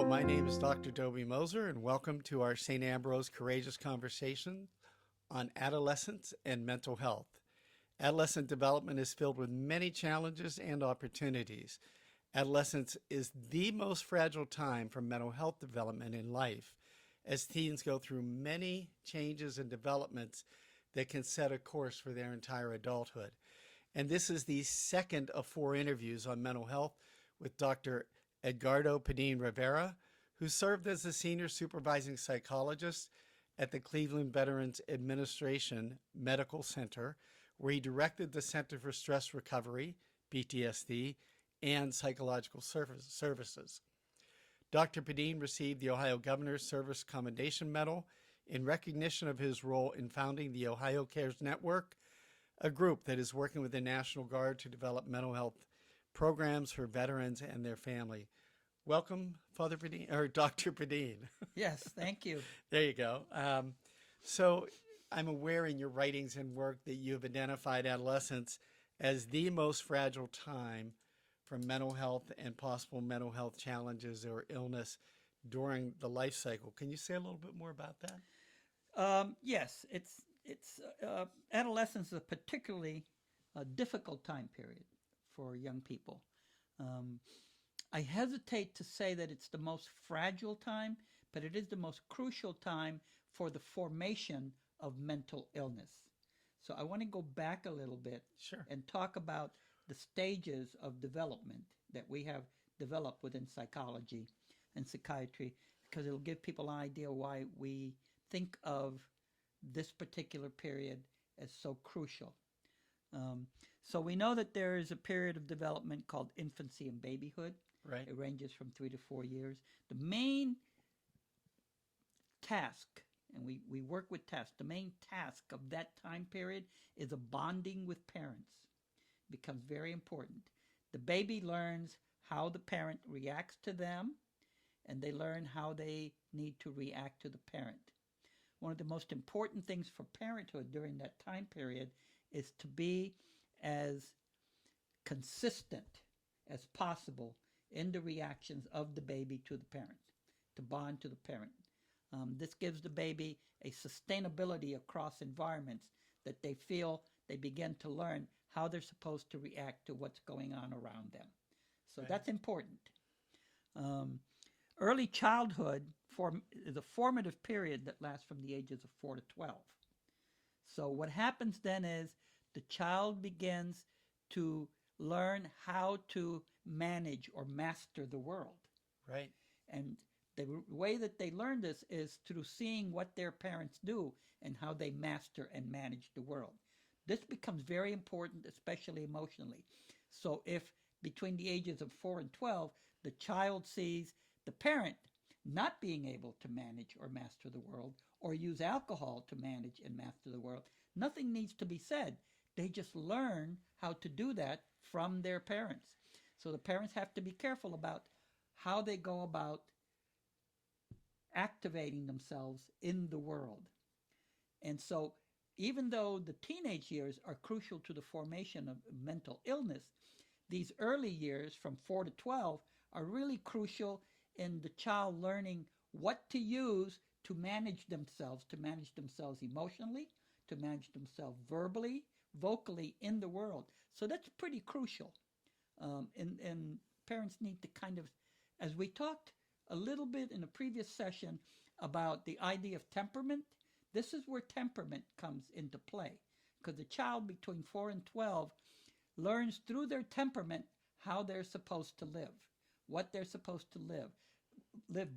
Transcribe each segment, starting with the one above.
my name is Dr. Toby Moser, and welcome to our St. Ambrose Courageous Conversation on adolescence and mental health. Adolescent development is filled with many challenges and opportunities. Adolescence is the most fragile time for mental health development in life, as teens go through many changes and developments that can set a course for their entire adulthood. And this is the second of 4 interviews on mental health with Dr. Edgardo Padin-Rivera, who served as the senior supervising psychologist at the Cleveland Veterans Administration Medical Center, where he directed the Center for Stress Recovery, PTSD, and Psychological Services. Dr. Padin received the Ohio Governor's Service Commendation Medal in recognition of his role in founding the Ohio Cares Network, a group that is working with the National Guard to develop mental health programs for veterans and their family. Welcome, Father Padin, or Dr. Padin. Yes, thank you. There you go. So I'm aware in your writings and work that you've identified adolescence as the most fragile time for mental health and possible mental health challenges or illness during the life cycle. Can you say a little bit more about that? Yes, it's adolescence is a particularly difficult time period for young people. I hesitate to say that it's the most fragile time, but it is the most crucial time for the formation of mental illness. So I want to go back a little bit and talk about the stages of development that we have developed within psychology and psychiatry, because it'll give people an idea why we think of this particular period as so crucial. So we know that there is a period of development called infancy and babyhood. Right. It ranges from 3 to 4 years. The main task, and we work with tasks, the main task of that time period is a bonding with parents. It becomes very important. The baby learns how the parent reacts to them, and they learn how they need to react to the parent. One of the most important things for parenthood during that time period is to be as consistent as possible in the reactions of the baby to the parent, to bond to the parent. This gives the baby a sustainability across environments that they feel they begin to learn how they're supposed to react to what's going on around them. So that's important. Early childhood is a formative period that lasts from the ages of 4 to 12. So what happens then is the child begins to learn how to manage or master the world. Right. And the way that they learn this is through seeing what their parents do and how they master and manage the world. This becomes very important, especially emotionally. So if between the ages of 4 and 12, the child sees the parent not being able to manage or master the world, or use alcohol to manage and master the world, nothing needs to be said. They just learn how to do that from their parents. So the parents have to be careful about how they go about activating themselves in the world. And so even though the teenage years are crucial to the formation of mental illness, these early years from 4 to 12 are really crucial in the child learning what to use to manage themselves emotionally, to manage themselves verbally, vocally in the world. So that's pretty crucial. And parents need to kind of, as we talked a little bit in a previous session about the idea of temperament, this is where temperament comes into play. Because the child between 4 and 12 learns through their temperament how they're supposed to live, what they're supposed to live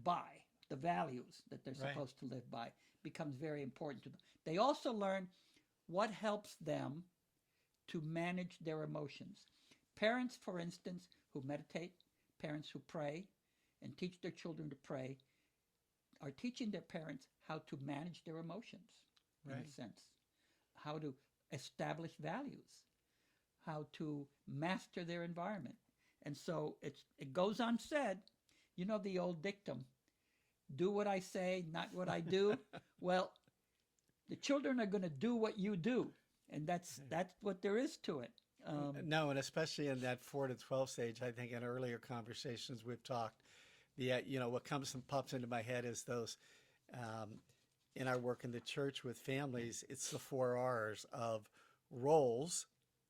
by, the values that they're supposed to live by becomes very important to them. They also learn what helps them to manage their emotions. Parents, for instance, who meditate, parents who pray and teach their children to pray, are teaching their parents how to manage their emotions, in a sense, how to establish values, how to master their environment. And so it goes unsaid. You know the old dictum, do what I say, not what I do. Well, the children are going to do what you do, and that's what there is to it. No, and especially in that 4 to 12 stage, I think in earlier conversations we've talked, what comes and pops into my head is those, in our work in the church with families, it's the 4 R's of roles: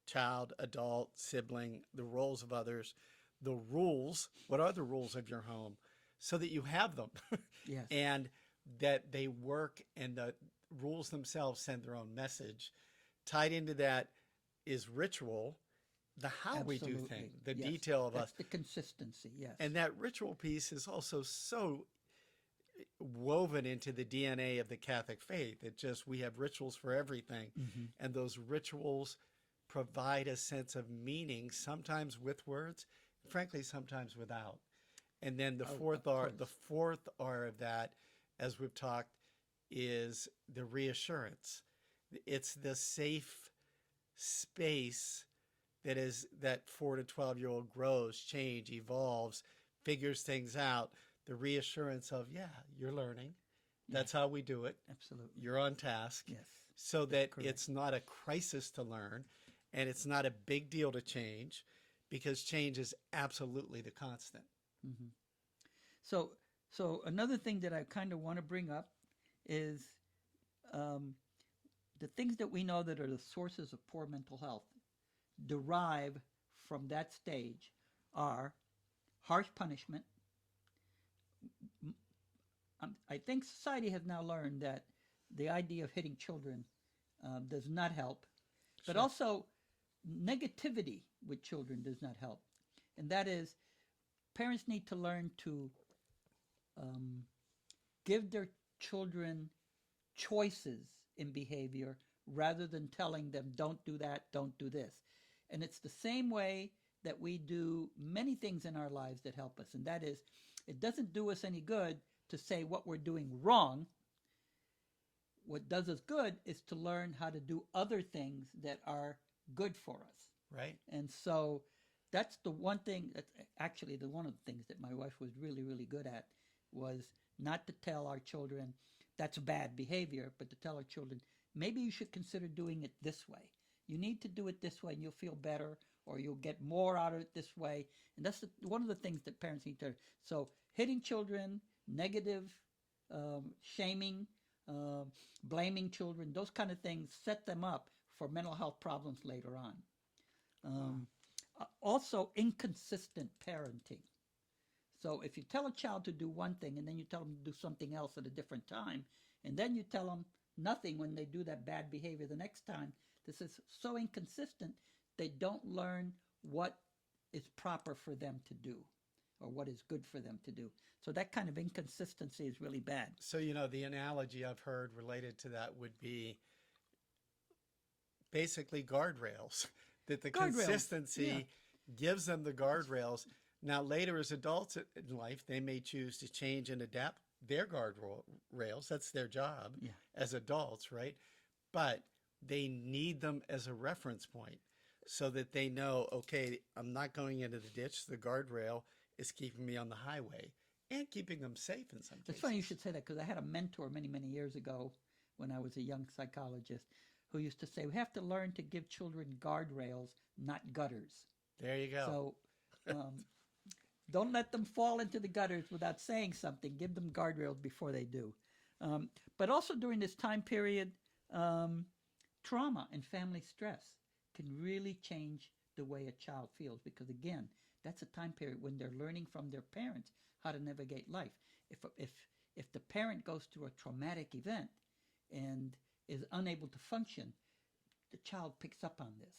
child, adult, sibling, the roles of others, the rules. What are the rules of your home? So that you have them. Yes. And that they work, and the rules themselves send their own message. Tied into that is ritual, the how we do Absolutely. things, the Yes. detail of That's us. the consistency. Yes. And that ritual piece is also so woven into the DNA of the Catholic faith. We have rituals for everything. Mhm. And those rituals provide a sense of meaning, sometimes with words, frankly, sometimes without. And then the Oh, fourth of R, course. the fourth R of that, as we've talked, is the reassurance. It's the safe space that 4 to 12-year-old grows, change, evolves, figures things out. The reassurance of, yeah, you're learning. That's how we do it. Absolutely. You're on task. Yes. So that correct. it's not a crisis to learn, and it's not a big deal to change, because change is absolutely the constant. Mm-hmm. So another thing that I kind of want to bring up is the things that we know that are the sources of poor mental health derive from that stage are harsh punishment. I think society has now learned that the idea of hitting children does not help, but Sure. also negativity with children does not help. And that is, parents need to learn to give their children choices in behavior rather than telling them, don't do that, don't do this. And it's the same way that we do many things in our lives that help us. And that is, it doesn't do us any good to say what we're doing wrong. What does us good is to learn how to do other things that are good for us. Right? And so that's the one thing that's actually one of the things that my wife was really, really good at, was not to tell our children that's bad behavior, but to tell our children, maybe you should consider doing it this way. You need to do it this way and you'll feel better, or you'll get more out of it this way. And that's one of the things that parents need to. So hitting children, negative shaming, blaming children, those kind of things set them up for mental health problems later on. Also, inconsistent parenting. So if you tell a child to do one thing and then you tell them to do something else at a different time, and then you tell them nothing when they do that bad behavior the next time, this is so inconsistent, they don't learn what is proper for them to do or what is good for them to do. So that kind of inconsistency is really bad. So, the analogy I've heard related to that would be basically guardrails, that the Guardrails, consistency gives them the guardrails. Now, later as adults in life, they may choose to change and adapt their guardrails. That's their job as adults, right? But they need them as a reference point so that they know, okay, I'm not going into the ditch. The guardrail is keeping me on the highway and keeping them safe in some cases. It's funny you should say that, because I had a mentor many, many years ago when I was a young psychologist who used to say, we have to learn to give children guardrails, not gutters. There you go. So don't let them fall into the gutters without saying something. Give them guardrails before they do. But also during this time period, trauma and family stress can really change the way a child feels, because, again, that's a time period when they're learning from their parents how to navigate life. If the parent goes through a traumatic event and is unable to function, the child picks up on this.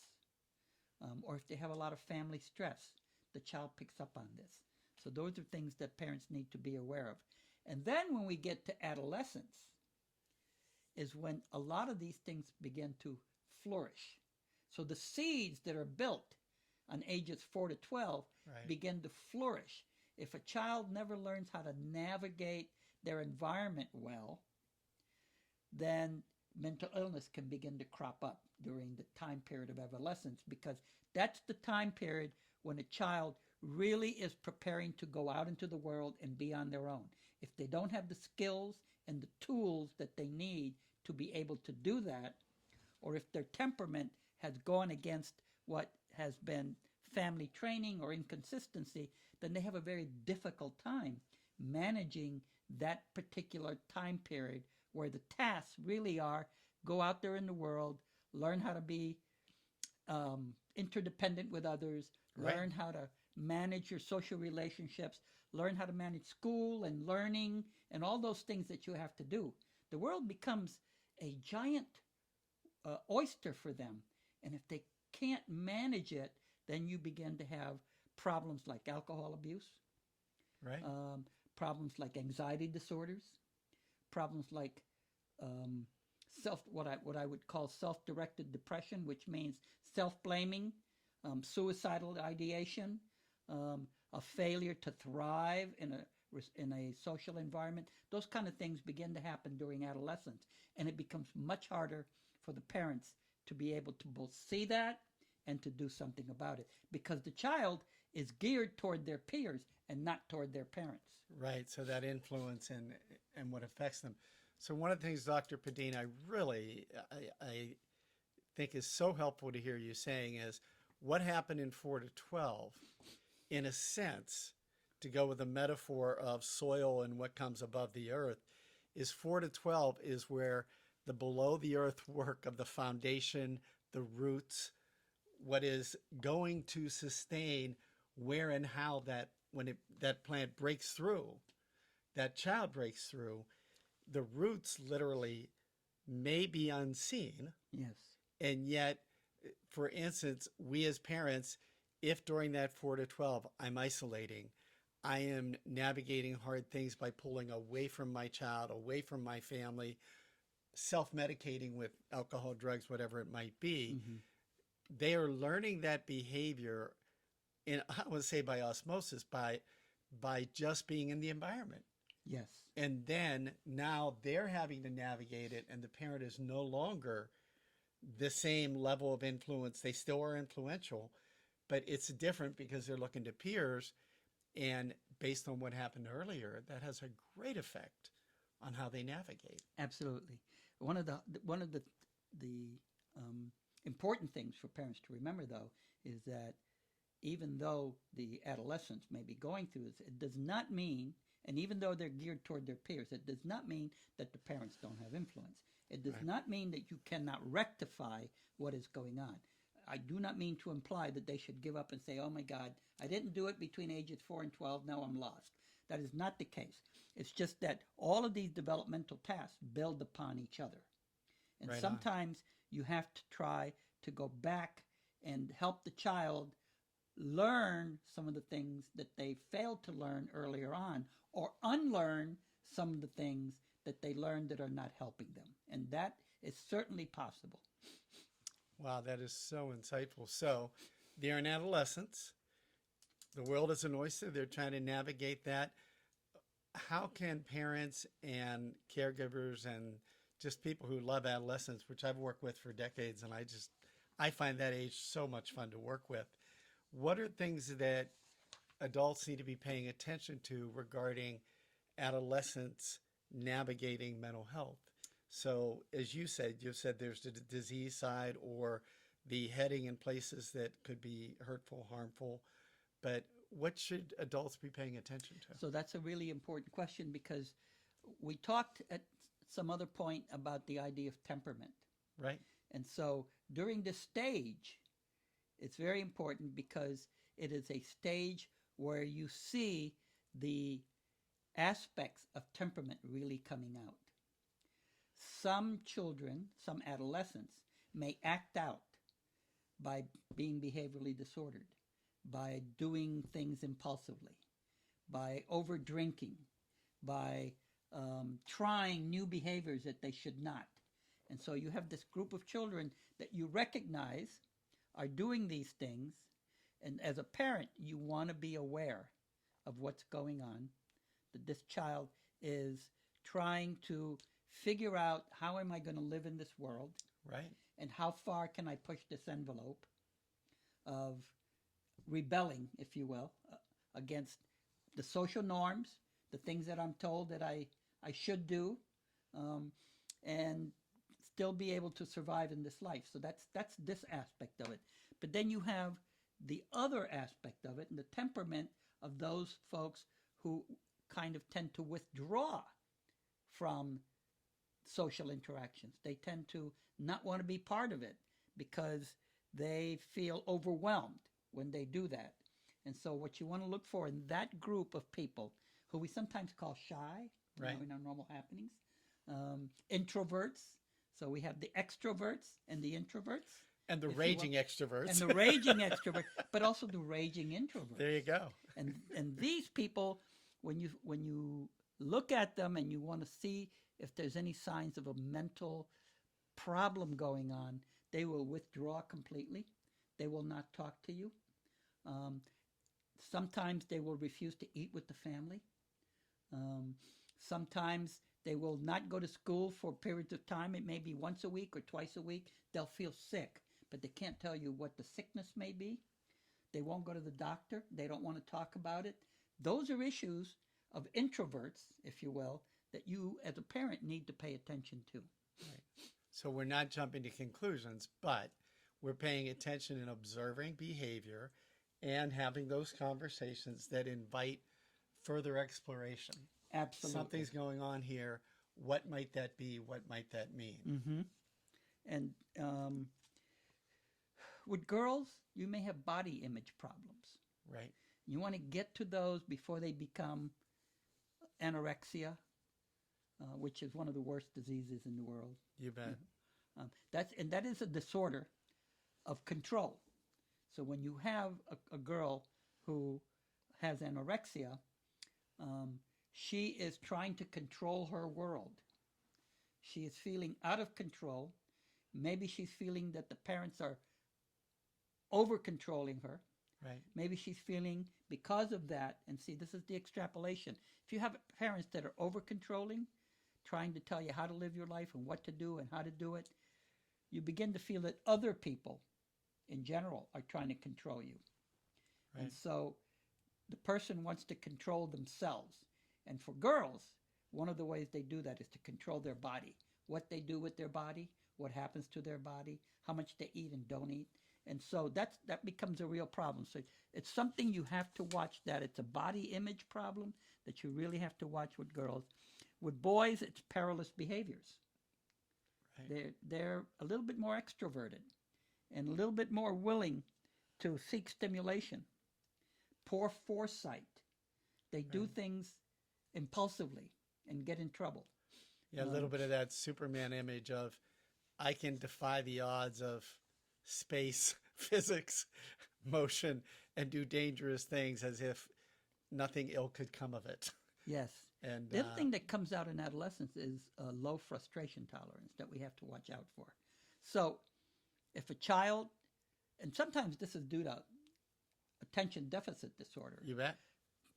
Or if they have a lot of family stress, the child picks up on this. So those are things that parents need to be aware of. And then when we get to adolescence is when a lot of these things begin to flourish. So the seeds that are built on ages 4 to 12 begin to flourish. If a child never learns how to navigate their environment well, then mental illness can begin to crop up during the time period of adolescence, because that's the time period when a child really is preparing to go out into the world and be on their own. If they don't have the skills and the tools that they need to be able to do that, or if their temperament has gone against what has been family training or inconsistency, then they have a very difficult time managing that particular time period where the tasks really are go out there in the world, learn how to be interdependent with others, Right. learn how to manage your social relationships, learn how to manage school and learning and all those things that you have to do. The world becomes a giant oyster for them. And if they can't manage it, then you begin to have problems like alcohol abuse, Right. problems like anxiety disorders, problems like what I would call self-directed depression, which means self-blaming, suicidal ideation, a failure to thrive in a social environment. Those kind of things begin to happen during adolescence, and it becomes much harder for the parents to be able to both see that and to do something about it, because the child is geared toward their peers and not toward their parents. Right. So that influence and what affects them. So one of the things, Dr. Padin, I think is so helpful to hear you saying is what happened in 4 to 12, in a sense, to go with the metaphor of soil and what comes above the earth, is 4 to 12 is where the below the earth work of the foundation, the roots, what is going to sustain where and how that plant breaks through, that child breaks through, the roots literally may be unseen. Yes. And yet, for instance, we as parents, if during that 4 to 12 I'm isolating, I am navigating hard things by pulling away from my child, away from my family, self-medicating with alcohol, drugs, whatever it might be, they are learning that behavior, and I would say by osmosis, by just being in the environment. Yes. And then now they're having to navigate it, and the parent is no longer the same level of influence. They still are influential, but it's different because they're looking to peers. And based on what happened earlier, that has a great effect on how they navigate. Absolutely. One of the important things for parents to remember, though, is that even though the adolescents may be going through this, it does not mean, and even though they're geared toward their peers, it does not mean that the parents don't have influence. It does not mean that you cannot rectify what is going on. I do not mean to imply that they should give up and say, oh my God, I didn't do it between ages 4 and 12, now I'm lost. That is not the case. It's just that all of these developmental tasks build upon each other. And Right on. sometimes you have to try to go back and help the child learn some of the things that they failed to learn earlier on, or unlearn some of the things that they learned that are not helping them. And that is certainly possible. Wow, that is so insightful. So they're in adolescence. The world is an oyster. They're trying to navigate that. How can parents and caregivers and just people who love adolescents, which I've worked with for decades, and I find that age so much fun to work with. What are things that adults need to be paying attention to regarding adolescents navigating mental health? So as you've said there's the disease side or the heading in places that could be hurtful, harmful, but what should adults be paying attention to? So that's a really important question, because we talked at some other point about the idea of temperament. Right. And so during this stage, it's very important because it is a stage where you see the aspects of temperament really coming out. Some children, some adolescents, may act out by being behaviorally disordered, by doing things impulsively, by over drinking, by trying new behaviors that they should not. And so you have this group of children that you recognize are doing these things, and as a parent, you want to be aware of what's going on, that this child is trying to figure out, how am I going to live in this world? Right. And how far can I push this envelope of rebelling, if you will, against the social norms, the things that I'm told that I should do, and still be able to survive in this life. So that's this aspect of it. But then you have the other aspect of it, and the temperament of those folks who kind of tend to withdraw from social interactions. They tend to not want to be part of it because they feel overwhelmed when they do that. And so what you want to look for in that group of people, who we sometimes call shy, Right. in our normal happenings, introverts. So we have the extroverts and the introverts. And the if you raging will. extroverts. And the raging extrovert, but also the raging introverts. There you go. And these people, when you look at them and you want to see if there's any signs of a mental problem going on, they will withdraw completely. They will not talk to you. Sometimes they will refuse to eat with the family. Sometimes they will not go to school for periods of time. It may be once a week or twice a week. They'll feel sick, but they can't tell you what the sickness may be. They won't go to the doctor. They don't want to talk about it. Those are issues of introverts, if you will, that you as a parent need to pay attention to. Right. So we're not jumping to conclusions, but we're paying attention and observing behavior and having those conversations that invite further exploration. Absolutely. Something's going on here. What might that be? What might that mean? Mm-hmm. And with girls, you may have body image problems. Right. You want to get to those before they become anorexia, which is one of the worst diseases in the world. You bet. That is a disorder of control. So when you have a girl who has anorexia, she is trying to control her world. She is feeling out of control. Maybe she's feeling that the parents are over-controlling her. Right. Maybe she's feeling because of that, and see, this is the extrapolation. If you have parents that are over-controlling, trying to tell you how to live your life and what to do and how to do it, you begin to feel that other people in general are trying to control you. Right. And so the person wants to control themselves. And for girls, one of the ways they do that is to control their body. What they do with their body, what happens to their body, how much they eat and don't eat. And so that becomes a real problem. So it's something you have to watch, that it's a body image problem that you really have to watch with girls. With boys, it's perilous behaviors. Right. They're a little bit more extroverted and a little bit more willing to seek stimulation. Poor foresight. They do things impulsively and get in trouble. Yeah, a little bit of that Superman image of, I can defy the odds of space, physics, motion, and do dangerous things as if nothing ill could come of it. Yes. And the other thing that comes out in adolescence is a low frustration tolerance that we have to watch out for. So if a child, and sometimes this is due to attention deficit disorder. You bet.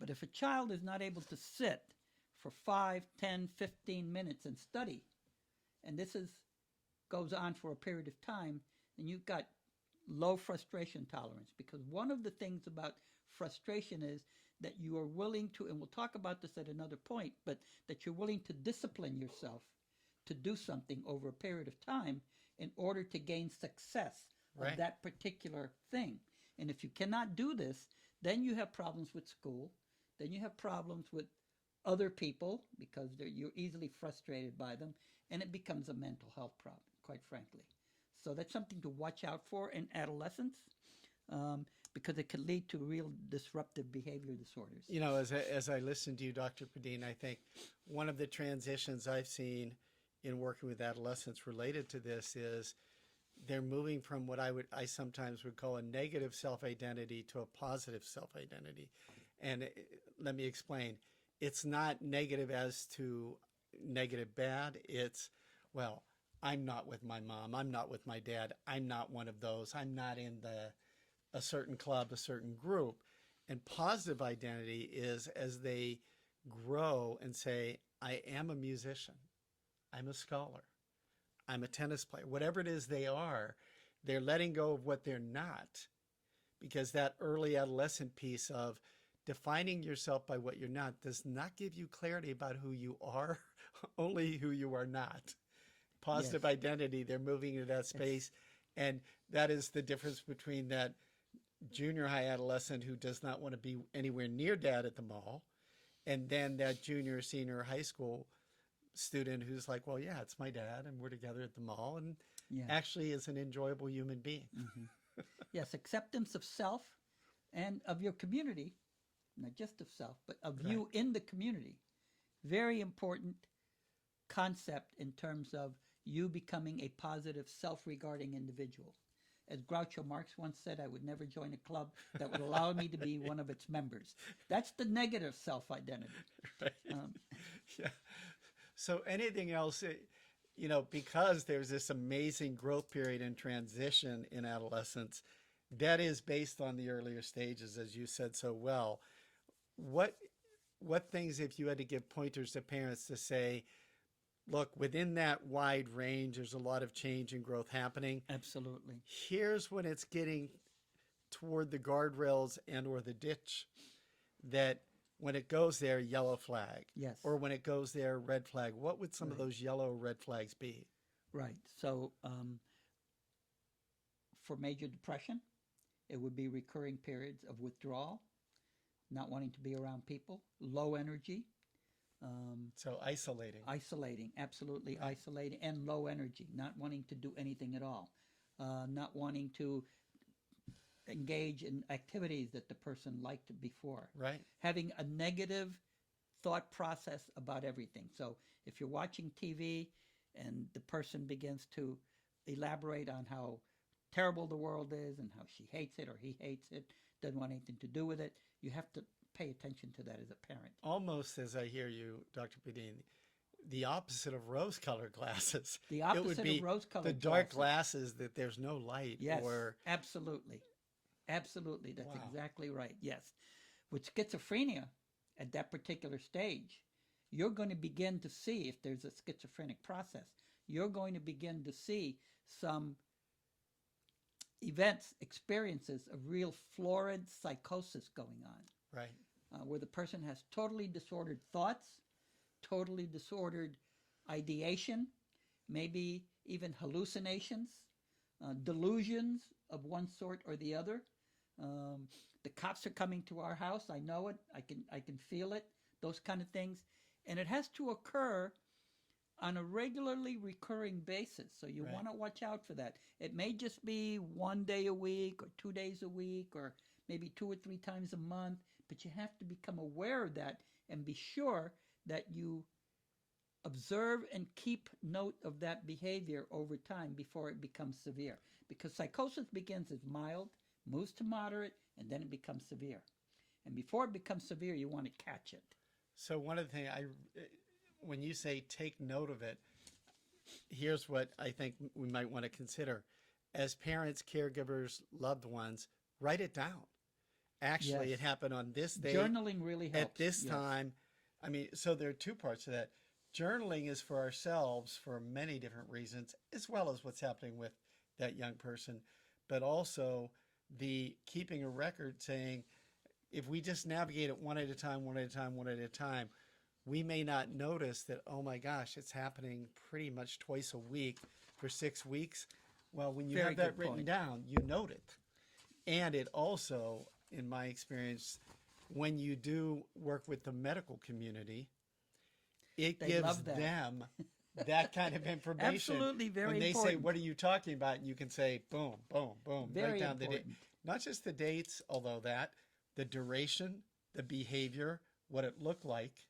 But if a child is not able to sit for 5, 10, 15 minutes and study, and this goes on for a period of time, then you've got low frustration tolerance. Because one of the things about frustration is that you are willing to, and we'll talk about this at another point, but that you're willing to discipline yourself to do something over a period of time in order to gain success of that particular thing. And if you cannot do this, then you have problems with school. Then you have problems with other people because you're easily frustrated by them. And it becomes a mental health problem, quite frankly. So that's something to watch out for in adolescence because it can lead to real disruptive behavior disorders. You know, as I listen to you, Dr. Padin, I think one of the transitions I've seen in working with adolescents related to this is they're moving from what I sometimes would call a negative self-identity to a positive self-identity. And let me explain. It's not negative as to negative bad. It's, well, I'm not with my mom. I'm not with my dad. I'm not one of those. I'm not in a certain club, a certain group. And positive identity is as they grow and say, I am a musician. I'm a scholar. I'm a tennis player. Whatever it is they are, they're letting go of what they're not. Because that early adolescent piece of defining yourself by what you're not does not give you clarity about who you are, only who you are not. Positive identity, they're moving into that space. And that is the difference between that junior high adolescent who does not want to be anywhere near dad at the mall And then that junior, senior high school student who's like, well, yeah, it's my dad, and we're together at the mall, and Yeah. actually is an enjoyable human being. Yes, acceptance of self and of your community, not just of self, but of Right. you in the community. Very important concept in terms of you becoming a positive, self-regarding individual. As Groucho Marx once said, I would never join a club that would allow me to be one of its members. That's the negative self-identity. Right. Um, Yeah. So anything else, because there's this amazing growth period and transition in adolescence, that is based on the earlier stages, as you said so well. What things, if you had to give pointers to parents to say, look, within that wide range, there's a lot of change and growth happening. Absolutely. Here's when it's getting toward the guardrails and or the ditch, that when it goes there, yellow flag. Yes. Or when it goes there, red flag. What would some of Right. those yellow or red flags be? Right. So for major depression, it would be recurring periods of withdrawal, not wanting to be around people, low energy, So isolating. isolating, absolutely isolating, and low energy, not wanting to do anything at all, not wanting to engage in activities that the person liked before, Right. having a negative thought process about everything. So if you're watching TV and the person begins to elaborate on how terrible the world is and how she hates it or he hates it, doesn't want anything to do with it, you have to pay attention to that as a parent. Almost, as I hear you, Dr. Padin, the opposite of rose-colored glasses. The It would opposite be of rose-colored the dark glasses. glasses that there's no light. Yes, Or absolutely. Absolutely. That's Wow. exactly right. Yes. With schizophrenia, at that particular stage, you're going to begin to see, if there's a schizophrenic process, you're going to begin to see some events, experiences of real florid psychosis going on, right. where the person has totally disordered thoughts, totally disordered ideation, maybe even hallucinations, delusions of one sort or the other. The cops are coming to our house. I know it. I can feel it. Those kind of things, and it has to occur on a regularly recurring basis. So you Right. want to watch out for that. It may just be 1 day a week or 2 days a week or maybe 2 or 3 times a month, but you have to become aware of that and be sure that you observe and keep note of that behavior over time before it becomes severe. Because psychosis begins as mild, moves to moderate, and then it becomes severe. And before it becomes severe, you want to catch it. So one of the things when you say take note of it, here's what I think we might want to consider. As parents, caregivers, loved ones, write it down. Actually, Yes. it happened on this day Journaling really helps. at this Yes. time. I mean, so there are two parts to that. Journaling is for ourselves for many different reasons, as well as what's happening with that young person, but also the keeping a record saying, if we just navigate it one at a time, one at a time, one at a time, we may not notice that, oh my gosh, it's happening pretty much twice a week for 6 weeks. Well, when you Very have that good written point. down, you note it. And it also, in my experience, when you do work with the medical community, it They gives love that. them that kind of information. Absolutely, very when they say, important. what are you talking about? And you can say, boom, boom, boom, Very write down the date. important. Not just the dates, although the duration, the behavior, what it looked like.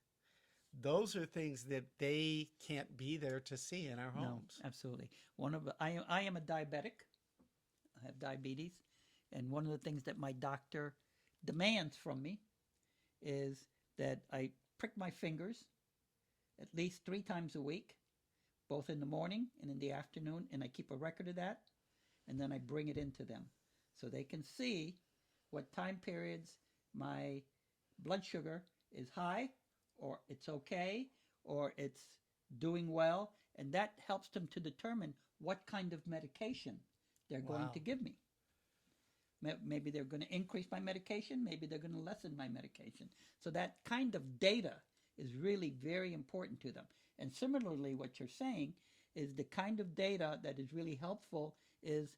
Those are things that they can't be there to see in our homes. No, absolutely. I am a diabetic. I have diabetes, and one of the things that my doctor demands from me is that I prick my fingers at least 3 times a week, both in the morning and in the afternoon, and I keep a record of that, and then I bring it into them so they can see what time periods my blood sugar is high, or it's okay, or it's doing well, and that helps them to determine what kind of medication they're going Wow. to give me. Maybe they're going to increase my medication, maybe they're going to lessen my medication. So that kind of data is really very important to them. And similarly, what you're saying is the kind of data that is really helpful is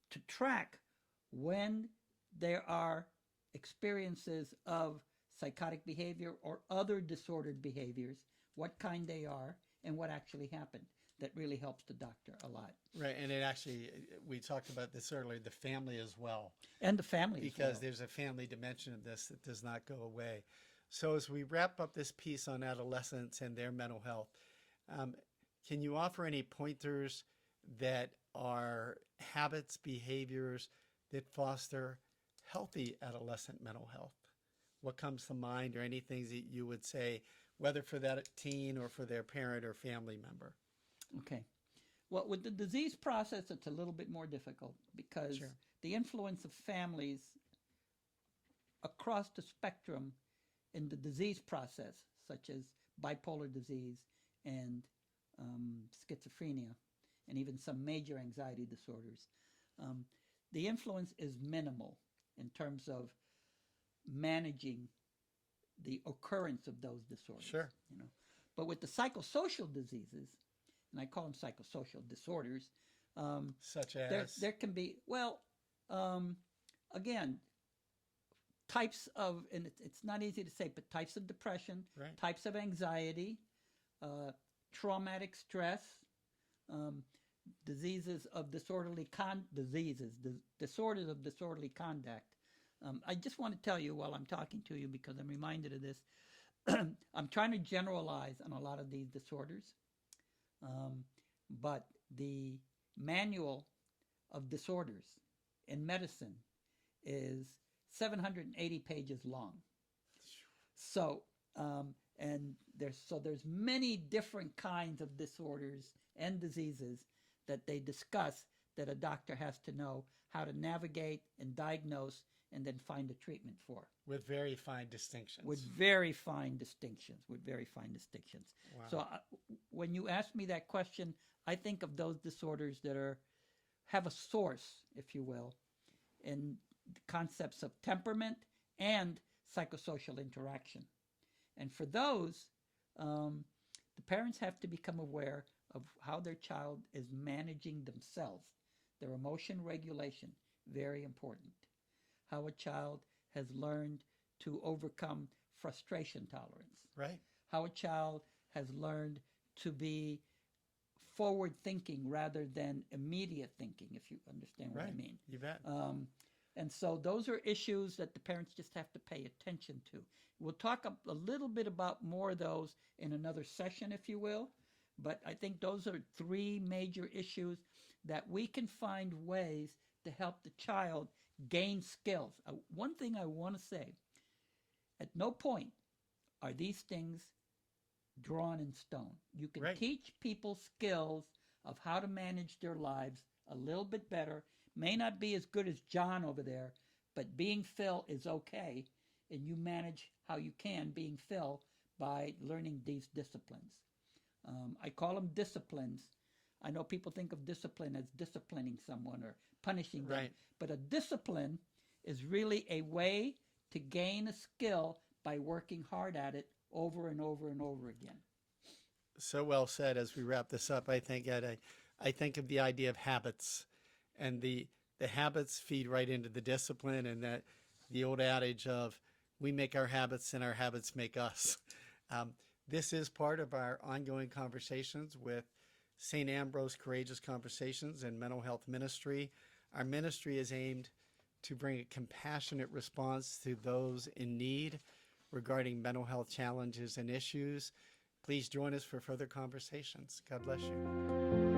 to track when there are experiences of psychotic behavior or other disordered behaviors, what kind they are, and what actually happened. That really helps the doctor a lot. Right, and it actually, we talked about this earlier, the family as well. And the family because as well. there's a family dimension of this that does not go away. So as we wrap up this piece on adolescents and their mental health, can you offer any pointers that are habits, behaviors that foster healthy adolescent mental health? What comes to mind, or any things that you would say, whether for that teen or for their parent or family member? Okay. Well, with the disease process, it's a little bit more difficult because Sure. the influence of families across the spectrum in the disease process, such as bipolar disease and schizophrenia, and even some major anxiety disorders, the influence is minimal in terms of managing the occurrence of those disorders. Sure. You know, but with the psychosocial diseases, and I call them psychosocial disorders, Such as? there can be, again, types of, and it's not easy to say, but types of depression, Right. types of anxiety, traumatic stress, diseases of disorderly disorders of disorderly conduct. I just want to tell you while I'm talking to you, because I'm reminded of this, I'm trying to generalize on a lot of these disorders, but the manual of disorders in medicine is 780 pages long. So, and there's many different kinds of disorders and diseases that they discuss that a doctor has to know how to navigate and diagnose and then find a treatment for. With very fine distinctions. With very fine distinctions. Wow. So when you ask me that question, I think of those disorders that have a source, if you will, in the concepts of temperament and psychosocial interaction. And for those, the parents have to become aware of how their child is managing themselves. Their emotion regulation, very important. How a child has learned to overcome frustration tolerance. Right. How a child has learned to be forward thinking rather than immediate thinking, if you understand what I mean. You bet. And so those are issues that the parents just have to pay attention to. We'll talk a little bit about more of those in another session, if you will. But I think those are three major issues that we can find ways to help the child gain skills. One thing I want to say, at no point are these things drawn in stone. You can teach people skills of how to manage their lives a little bit better. May not be as good as John over there, but being Phil is okay, and you manage how you can being Phil by learning these disciplines. I call them disciplines. I know people think of discipline as disciplining someone or punishing them, but a discipline is really a way to gain a skill by working hard at it over and over and over again. So well said. As we wrap this up, I think of the idea of habits, and the habits feed right into the discipline, and that the old adage of we make our habits and our habits make us. This is part of our ongoing conversations with St. Ambrose Courageous Conversations and Mental Health Ministry. Our ministry is aimed to bring a compassionate response to those in need regarding mental health challenges and issues. Please join us for further conversations. God bless you.